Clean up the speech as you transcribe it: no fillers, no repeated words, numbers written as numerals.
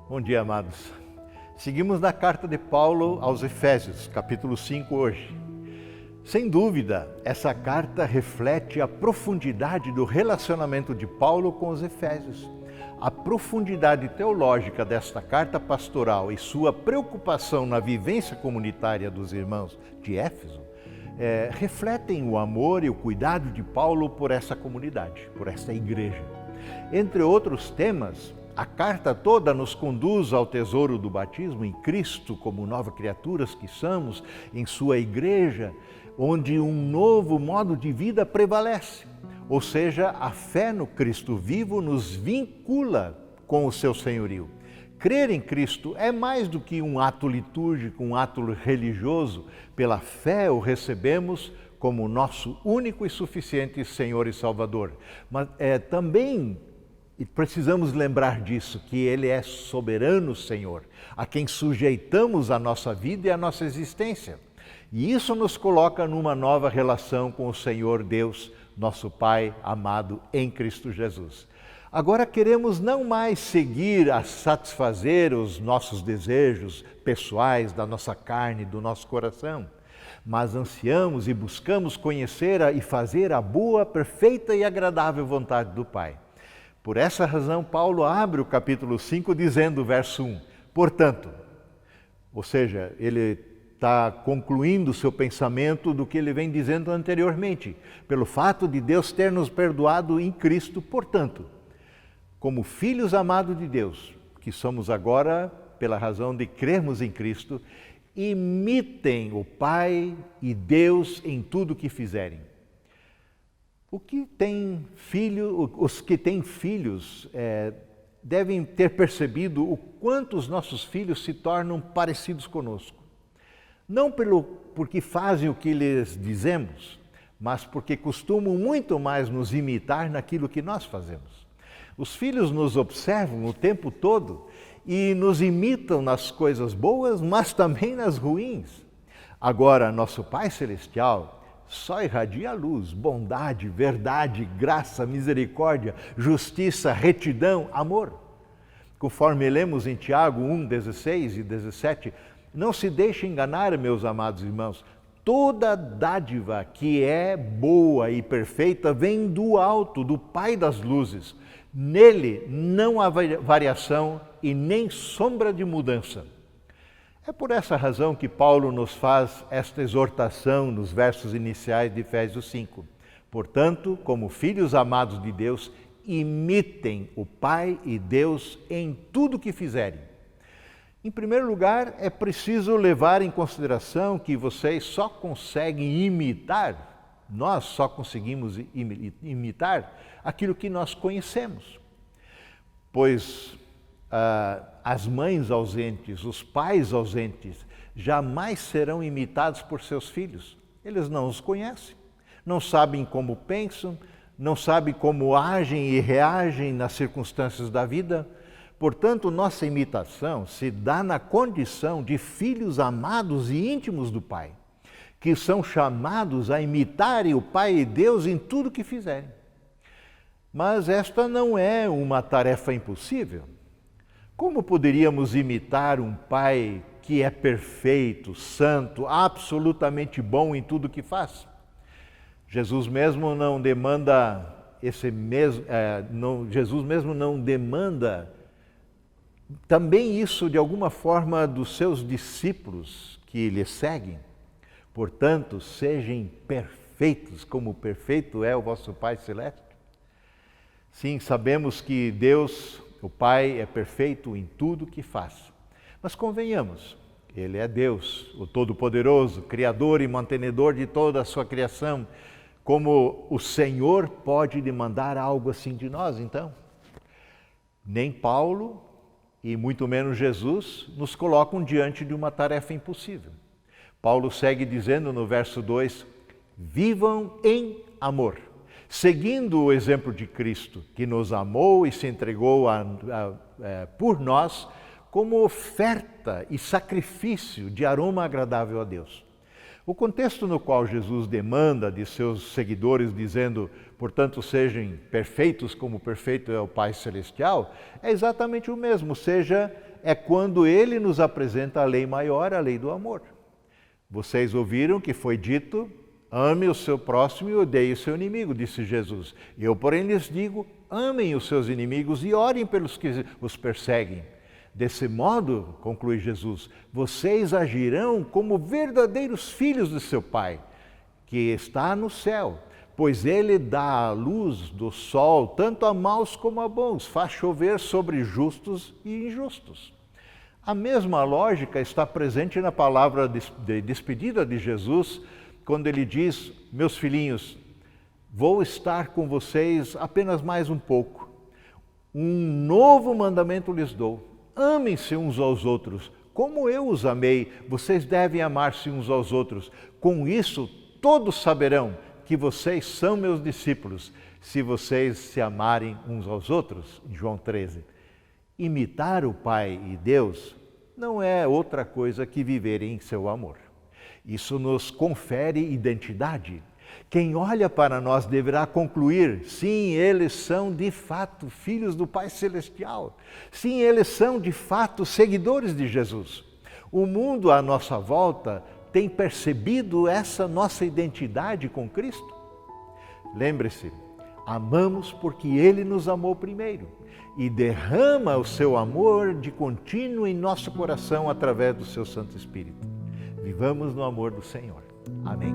Bom dia, amados. Seguimos na carta de Paulo aos Efésios, capítulo 5 hoje. Sem dúvida, essa carta reflete a profundidade do relacionamento de Paulo com os Efésios. A profundidade teológica desta carta pastoral e sua preocupação na vivência comunitária dos irmãos de Éfeso refletem o amor e o cuidado de Paulo por essa comunidade, por esta igreja. Entre outros temas, a carta toda nos conduz ao tesouro do batismo em Cristo, como novas criaturas que somos, em sua igreja, onde um novo modo de vida prevalece. Ou seja, a fé no Cristo vivo nos vincula com o seu senhorio. Crer em Cristo é mais do que um ato litúrgico, um ato religioso. Pela fé o recebemos como nosso único e suficiente Senhor e Salvador. Mas também precisamos lembrar disso, que Ele é soberano Senhor, a quem sujeitamos a nossa vida e a nossa existência. E isso nos coloca numa nova relação com o Senhor Deus, nosso Pai amado em Cristo Jesus. Agora queremos não mais seguir a satisfazer os nossos desejos pessoais, da nossa carne, do nosso coração, mas ansiamos e buscamos conhecer e fazer a boa, perfeita e agradável vontade do Pai. Por essa razão, Paulo abre o capítulo 5 dizendo, verso 1, portanto, ou seja, ele está concluindo o seu pensamento do que ele vem dizendo anteriormente, pelo fato de Deus ter nos perdoado em Cristo, portanto, como filhos amados de Deus, que somos agora, pela razão de crermos em Cristo, imitem o Pai e Deus em tudo o que fizerem. Os que têm filhos devem ter percebido o quanto os nossos filhos se tornam parecidos conosco. Não porque fazem o que lhes dizemos, mas porque costumam muito mais nos imitar naquilo que nós fazemos. Os filhos nos observam o tempo todo e nos imitam nas coisas boas, mas também nas ruins. Agora, nosso Pai Celestial só irradia a luz, bondade, verdade, graça, misericórdia, justiça, retidão, amor. Conforme lemos em Tiago 1, 16 e 17, não se deixe enganar, meus amados irmãos, toda dádiva que é boa e perfeita vem do alto, do Pai das luzes. Nele não há variação e nem sombra de mudança. É por essa razão que Paulo nos faz esta exortação nos versos iniciais de Efésios 5. Portanto, como filhos amados de Deus, imitem o Pai e Deus em tudo que fizerem. Em primeiro lugar, é preciso levar em consideração que vocês só conseguem imitar, nós só conseguimos imitar aquilo que nós conhecemos. Pois as mães ausentes, os pais ausentes, jamais serão imitados por seus filhos. Eles não os conhecem, não sabem como pensam, não sabem como agem e reagem nas circunstâncias da vida. Portanto, nossa imitação se dá na condição de filhos amados e íntimos do Pai, que são chamados a imitarem o Pai e Deus em tudo que fizerem. Mas esta não é uma tarefa impossível. Como poderíamos imitar um Pai que é perfeito, santo, absolutamente bom em tudo que faz? Jesus mesmo não demanda também isso de alguma forma dos seus discípulos que lhe seguem. Portanto, sejam perfeitos, como perfeito é o vosso Pai Celeste. Sim, sabemos que Deus, o Pai, é perfeito em tudo que faz. Mas convenhamos, Ele é Deus, o Todo-Poderoso, Criador e mantenedor de toda a sua criação. Como o Senhor pode demandar algo assim de nós, então? Nem Paulo e muito menos Jesus nos colocam diante de uma tarefa impossível. Paulo segue dizendo no verso 2, vivam em amor, seguindo o exemplo de Cristo, que nos amou e se entregou por nós como oferta e sacrifício de aroma agradável a Deus. O contexto no qual Jesus demanda de seus seguidores, dizendo, portanto, sejam perfeitos como perfeito é o Pai Celestial, é exatamente o mesmo, ou seja, é quando ele nos apresenta a lei maior, a lei do amor. Vocês ouviram que foi dito: ame o seu próximo e odeie o seu inimigo, disse Jesus. Eu, porém, lhes digo: amem os seus inimigos e orem pelos que os perseguem. Desse modo, conclui Jesus, vocês agirão como verdadeiros filhos de seu Pai, que está no céu, pois ele dá a luz do sol tanto a maus como a bons, faz chover sobre justos e injustos. A mesma lógica está presente na palavra de despedida de Jesus, quando ele diz: meus filhinhos, vou estar com vocês apenas mais um pouco. Um novo mandamento lhes dou: amem-se uns aos outros. Como eu os amei, vocês devem amar-se uns aos outros. Com isso, todos saberão que vocês são meus discípulos, se vocês se amarem uns aos outros. Em João 13. Imitar o Pai e Deus não é outra coisa que viver em seu amor. Isso nos confere identidade. Quem olha para nós deverá concluir: sim, eles são de fato filhos do Pai Celestial. Sim, eles são de fato seguidores de Jesus. O mundo à nossa volta tem percebido essa nossa identidade com Cristo? Lembre-se, amamos porque Ele nos amou primeiro e derrama o seu amor de contínuo em nosso coração através do seu Santo Espírito. Vivamos no amor do Senhor. Amém.